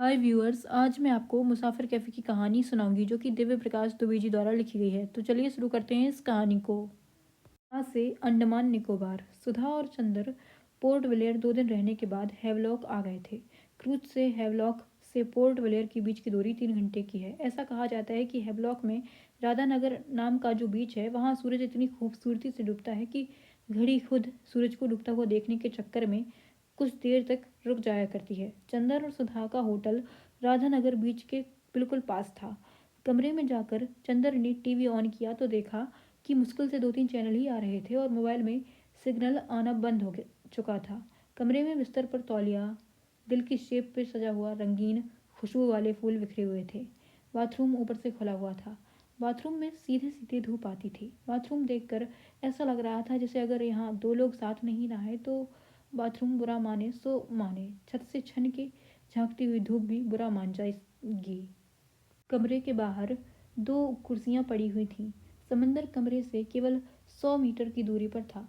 हाय viewers, आज मैं आपको मुसाफिर कैफ़े की कहानी सुनाऊंगी जो कि दिव्य प्रकाश दुबे जी द्वारा लिखी गई है। तो चलिए शुरू करते हैं इस कहानी को। यहाँ से अंडमान निकोबार। सुधा और चंदर पोर्ट ब्लेयर 2 दिन रहने के बाद हैवलॉक आ गए थे। क्रूज से हैवलॉक से पोर्ट ब्लेयर के बीच की दूरी 3 घंटे की है। ऐसा कहा जाता है कि हैवलॉक में राधानगर नाम का जो बीच है वहाँ सूरज इतनी खूबसूरती से डूबता है कि घड़ी खुद सूरज को डूबता हुआ देखने के चक्कर में कुछ देर तक रुक जाया करती है। चंदर और सुधा का होटल राधानगर बीच के बिल्कुल पास था। कमरे में जाकर चंदर ने टीवी ऑन किया तो देखा कि मुश्किल से 2-3 चैनल ही आ रहे थे और मोबाइल में सिग्नल आना बंद हो चुका था। कमरे में बिस्तर पर तौलिया, दिल की शेप पे सजा हुआ रंगीन खुशबू वाले फूल बिखरे हुए थे। बाथरूम ऊपर से खुला हुआ था। बाथरूम में सीधे सीधे धूप आती थी। बाथरूम देखकर ऐसा लग रहा था जैसे अगर यहाँ 2 लोग साथ नहीं नहाए तो बाथरूम बुरा माने सो माने। छत से छन के झांकती हुई धूप भी बुरा मान जाएगी। कमरे के बाहर 2 कुर्सियां पड़ी हुई थीं। समंदर कमरे से केवल 100 मीटर की दूरी पर था।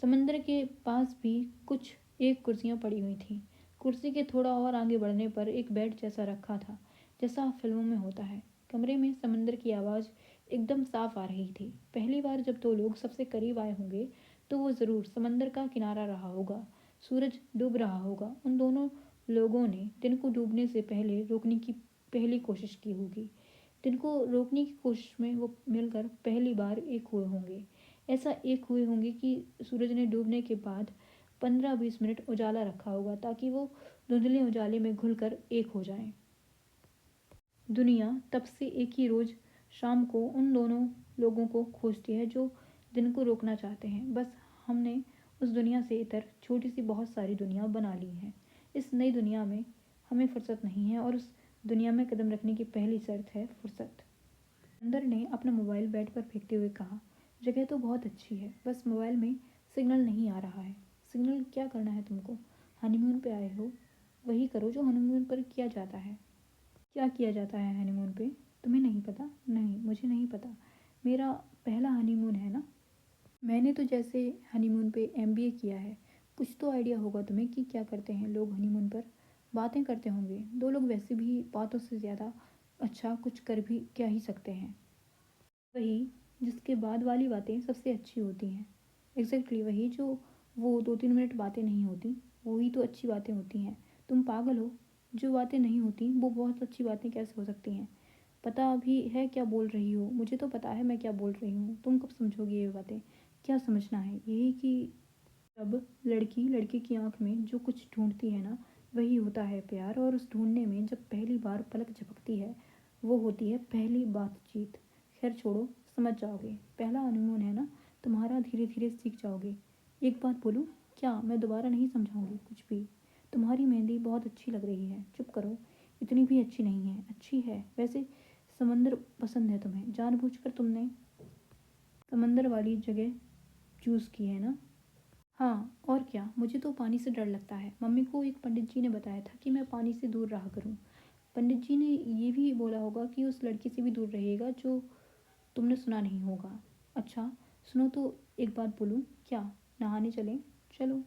समंदर के पास भी कुछ एक कुर्सियां पड़ी हुई थीं। कुर्सी के थोड़ा और आगे बढ़ने पर एक बेड जैसा रखा था, जैसा फिल्मों में होता है। कमरे में समंदर की आवाज़ एकदम साफ आ रही थी। पहली बार जब 2 लोग सबसे करीब आए होंगे तो वो ज़रूर समंदर का किनारा रहा होगा। सूरज डूब रहा होगा। उन दोनों लोगों ने दिन को डूबने से पहले रोकने की पहली कोशिश की होगी। दिन को रोकने की कोशिश में वो मिलकर पहली बार एक हुए होंगे। ऐसा एक हुए होंगे कि सूरज ने डूबने के बाद 15-20 मिनट उजाला रखा होगा ताकि वो धुंधले उजाले में घुलकर एक हो जाएं। दुनिया तब से एक ही रोज़ शाम को उन दोनों लोगों को खोजती है जो दिन को रोकना चाहते हैं। बस हमने उस दुनिया से इतर छोटी सी बहुत सारी दुनिया बना ली हैं। इस नई दुनिया में हमें फुर्सत नहीं है और उस दुनिया में कदम रखने की पहली शर्त है फुर्सत। अंदर ने अपना मोबाइल बेड पर फेंकते हुए कहा, जगह तो बहुत अच्छी है, बस मोबाइल में सिग्नल नहीं आ रहा है। सिग्नल क्या करना है तुमको? हनीमून पे आए हो, वही करो जो हनीमून पर किया जाता है। क्या किया जाता है हनीमून पे? तुम्हें नहीं पता? नहीं, मुझे नहीं पता। मेरा पहला हनीमून है ना। मैंने तो जैसे हनीमून पे एमबीए किया है। कुछ तो आइडिया होगा तुम्हें कि क्या करते हैं लोग हनीमून पर। बातें करते होंगे। 2 लोग वैसे भी बातों से ज़्यादा अच्छा कुछ कर भी क्या ही सकते हैं। वही जिसके बाद वाली बातें सबसे अच्छी होती हैं। एग्जैक्टली वही जो वो 2-3 मिनट बातें नहीं होती, वही तो अच्छी बातें होती हैं। तुम पागल हो? जो बातें नहीं होती वो बहुत अच्छी बातें कैसे हो सकती हैं? पता भी है क्या बोल रही हो? मुझे तो पता है मैं क्या बोल रही हूँ। तुम कब समझोगी ये बातें? क्या समझना है? यही कि जब लड़की लड़के की आंख में जो कुछ ढूंढती है ना, वही होता है प्यार। और उस ढूंढने में जब पहली बार पलक झपकती है वो होती है पहली बातचीत। खैर छोड़ो, समझ जाओगे। पहला हनीमून है ना, तुम्हारा धीरे धीरे सीख जाओगे। एक बात बोलूँ क्या? मैं दोबारा नहीं समझाऊंगी कुछ भी। तुम्हारी मेहंदी बहुत अच्छी लग रही है। चुप करो, इतनी भी अच्छी नहीं है। अच्छी है वैसे। समंदर पसंद है तुम्हें, जानबूझकर तुमने समंदर वाली जगह चूज़ की है ना। हाँ और क्या, मुझे तो पानी से डर लगता है। मम्मी को एक पंडित जी ने बताया था कि मैं पानी से दूर रहा करूँ। पंडित जी ने ये भी बोला होगा कि उस लड़की से भी दूर रहिएगा जो तुमने सुना नहीं होगा। अच्छा सुनो तो, एक बात बोलूँ क्या? नहाने चलें? चलो।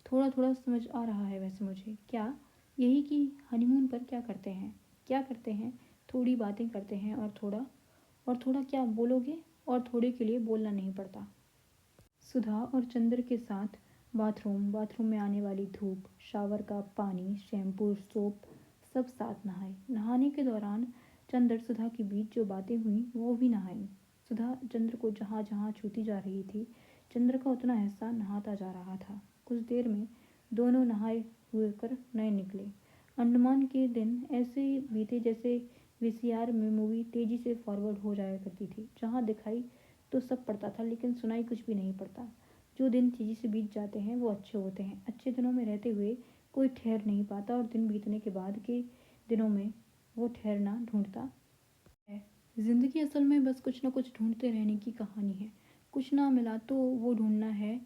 थोड़ा थोड़ा समझ आ रहा है वैसे मुझे। क्या? यही कि हनीमून पर क्या करते हैं। क्या करते हैं? थोड़ी बातें करते हैं और थोड़ा क्या बोलोगे? और थोड़े के लिए बोलना नहीं पड़ता। सुधा और चंद्र के साथ बाथरूम में आने वाली धूप, शावर का पानी, शैम्पू, सोप, सब साथ नहाए। नहाने के दौरान चंद्र सुधा के बीच जो बातें हुई वो भी नहाई। सुधा चंद्र को जहाँ जहाँ छूती जा रही थी, चंद्र का उतना हिस्सा नहाता जा रहा था। कुछ देर में दोनों नहाए हुए कर नए निकले। अंडमान के दिन ऐसे ही बीते जैसे वीसीआर में मूवी तेजी से फॉरवर्ड हो जाया करती थी, जहाँ दिखाई तो सब पड़ता था लेकिन सुनाई कुछ भी नहीं पड़ता। जो दिन तेजी से बीत जाते हैं वो अच्छे होते हैं। अच्छे दिनों में रहते हुए कोई ठहर नहीं पाता और दिन बीतने के बाद के दिनों में वो ठहरना ढूंढता है। जिंदगी असल में बस कुछ ना कुछ ढूंढते रहने की कहानी है। कुछ ना मिला तो वो ढूंढना है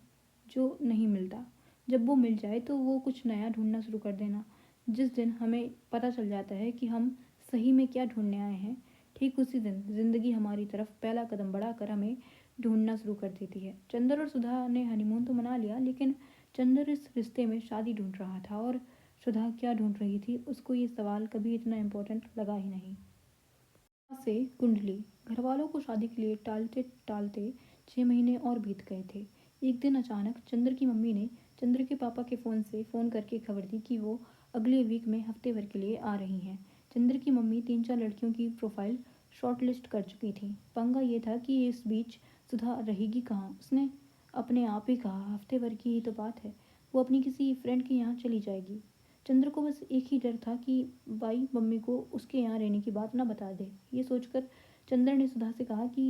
जो नहीं मिलता। जब वो मिल जाए तो वो कुछ नया ढूंढना शुरू कर देना। जिस दिन हमें पता चल जाता है कि हम सही में क्या ढूंढने आए हैं, ठीक उसी दिन जिंदगी हमारी तरफ पहला कदम बढ़ाकर हमें ढूंढना शुरू कर देती है। चंदर और सुधा ने हनीमून तो मना लिया लेकिन चंदर इस रिश्ते में शादी ढूंढ रहा था और सुधा क्या ढूंढ रही थी, उसको ये सवाल कभी इतना इम्पोर्टेंट लगा ही नहीं। से कुंडली। घरवालों को शादी के लिए टालते टालते 6 महीने और बीत गए थे। एक दिन अचानक चंद्र की मम्मी ने चंद्र के पापा के फ़ोन से फ़ोन करके खबर दी कि वो अगले वीक में हफ्ते भर के लिए आ रही हैं। चंद्र की मम्मी 3-4 लड़कियों की प्रोफाइल शॉर्टलिस्ट कर चुकी थी। पंगा ये था कि इस बीच सुधा रहेगी कहाँ। उसने अपने आप ही कहा, हफ्ते भर की ही तो बात है, वो अपनी किसी फ्रेंड के यहाँ चली जाएगी। चंद्र को बस एक ही डर था कि बाई मम्मी को उसके यहाँ रहने की बात ना बता दे। ये सोचकर चंद्र ने सुधा से कहा कि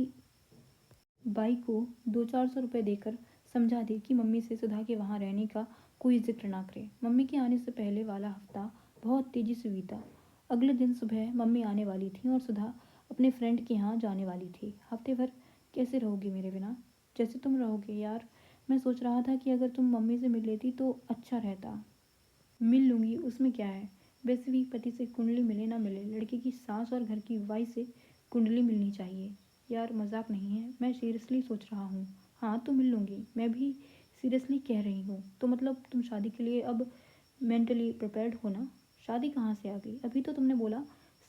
बाई को 200-400 रुपये देकर समझा दे कि मम्मी से सुधा के वहाँ रहने का कोई जिक्र ना करे। मम्मी के आने से पहले वाला हफ्ता बहुत तेजी से बीता। अगले दिन सुबह मम्मी आने वाली थी और सुधा अपने फ्रेंड के यहाँ जाने वाली थी। हफ्ते भर कैसे रहोगी मेरे बिना? जैसे तुम रहोगे यार। मैं सोच रहा था कि अगर तुम मम्मी से मिल लेती तो अच्छा रहता। मिल लूँगी, उसमें क्या है। वैसे भी पति से कुंडली मिले ना मिले, लड़के की सास और घर की वाई से कुंडली मिलनी चाहिए। यार मजाक नहीं है, मैं सीरियसली सोच रहा हूँ। हाँ तो मिल लूँगी, मैं भी सीरियसली कह रही हूँ। तो मतलब तुम शादी के लिए अब मेंटली प्रिपेयर्ड हो ना? शादी कहाँ से आ गई? अभी तो तुमने बोला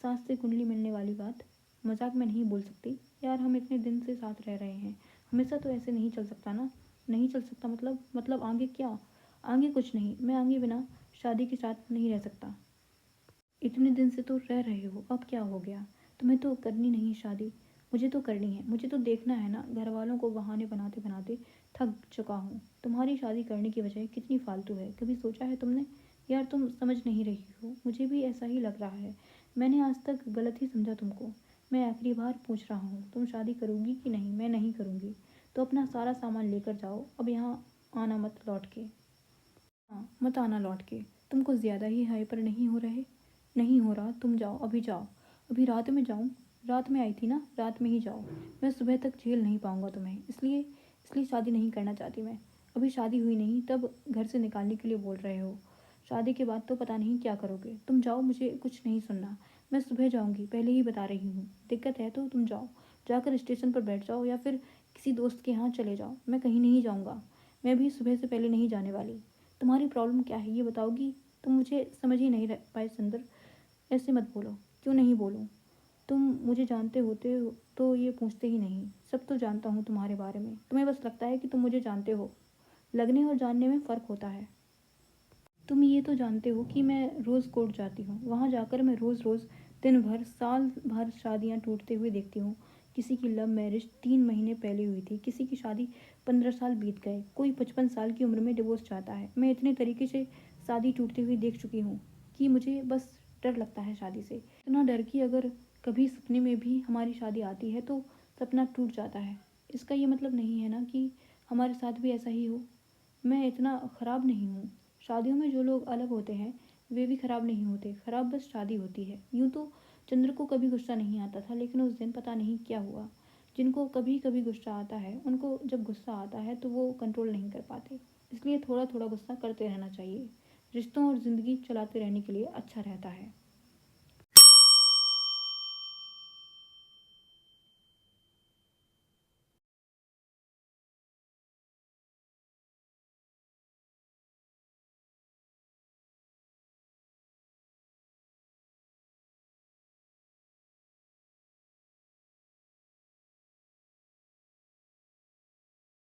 सास से कुंडली मिलने वाली बात। मजाक में नहीं बोल सकती यार, हम इतने दिन से साथ रह रहे हैं, हमेशा तो ऐसे नहीं चल सकता ना। नहीं चल सकता मतलब आगे क्या? आगे कुछ नहीं, मैं आगे बिना शादी के साथ नहीं रह सकता। इतने दिन से तो रह रहे हो, अब क्या हो गया? तुम्हें तो करनी नहीं शादी, मुझे तो करनी है। मुझे तो देखना है ना, घर वालों को बहाने बनाते बनाते थक चुका हूँ। तुम्हारी शादी करने की वजह कितनी फालतू है, कभी सोचा है तुमने? यार तुम समझ नहीं रही हो, मुझे भी ऐसा ही लग रहा है। मैंने आज तक गलत ही समझा तुमको। मैं आखिरी बार पूछ रहा हूँ, तुम शादी करोगी कि नहीं? मैं नहीं करूँगी तो अपना सारा सामान लेकर जाओ, अब यहाँ आना मत लौट के। हाँ मत आना लौट के। तुमको ज़्यादा ही हाइपर नहीं हो रहे? नहीं हो रहा, तुम जाओ, अभी जाओ। अभी रात में जाऊँ? रात में आई थी ना, रात में ही जाओ। मैं सुबह तक झेल नहीं पाऊंगा तुम्हें, इसलिए इसलिए शादी नहीं करना चाहती मैं। अभी शादी हुई नहीं तब घर से निकालने के लिए बोल रहे हो। शादी के बाद तो पता नहीं क्या करोगे। तुम जाओ, मुझे कुछ नहीं सुनना। मैं सुबह जाऊंगी, पहले ही बता रही हूँ। दिक्कत है तो तुम जाओ, जाकर स्टेशन पर बैठ जाओ या फिर किसी दोस्त के यहाँ चले जाओ। मैं कहीं नहीं जाऊँगा। मैं भी सुबह से पहले नहीं जाने वाली। तुम्हारी प्रॉब्लम क्या है ये बताओगी? तुम मुझे समझ ही नहीं रह पाए चंद्र। ऐसे मत बोलो। क्यों नहीं बोलूँ? तुम मुझे जानते होते हो तो ये पूछते ही नहीं। सब तो जानता हूँ तुम्हारे बारे में, तुम्हें बस लगता है कि तुम मुझे जानते हो। लगने और जानने में फ़र्क होता है। तुम ये तो जानते हो कि मैं रोज़ कोर्ट जाती हूँ, वहाँ जाकर मैं रोज़ रोज़ दिन भर साल भर शादियाँ टूटते हुए देखती हूँ। किसी की लव मैरिज 3 महीने पहले हुई थी, किसी की शादी 15 साल बीत गए, कोई 55 साल की उम्र में डिवोर्स चाहता है। मैं इतने तरीके से शादी टूटती हुई देख चुकी हूँ कि मुझे बस डर लगता है शादी से। इतना डर कि अगर कभी सपने में भी हमारी शादी आती है तो सपना टूट जाता है। इसका ये मतलब नहीं है ना कि हमारे साथ भी ऐसा ही हो। मैं इतना ख़राब नहीं हूँ। शादियों में जो लोग अलग होते हैं वे भी ख़राब नहीं होते, ख़राब बस शादी होती है। यूँ तो चंद्र को कभी गुस्सा नहीं आता था, लेकिन उस दिन पता नहीं क्या हुआ। जिनको कभी कभी गुस्सा आता है उनको जब गुस्सा आता है तो वो कंट्रोल नहीं कर पाते। इसलिए थोड़ा थोड़ा गुस्सा करते रहना चाहिए। रिश्तों और ज़िंदगी चलाते रहने के लिए अच्छा रहता है।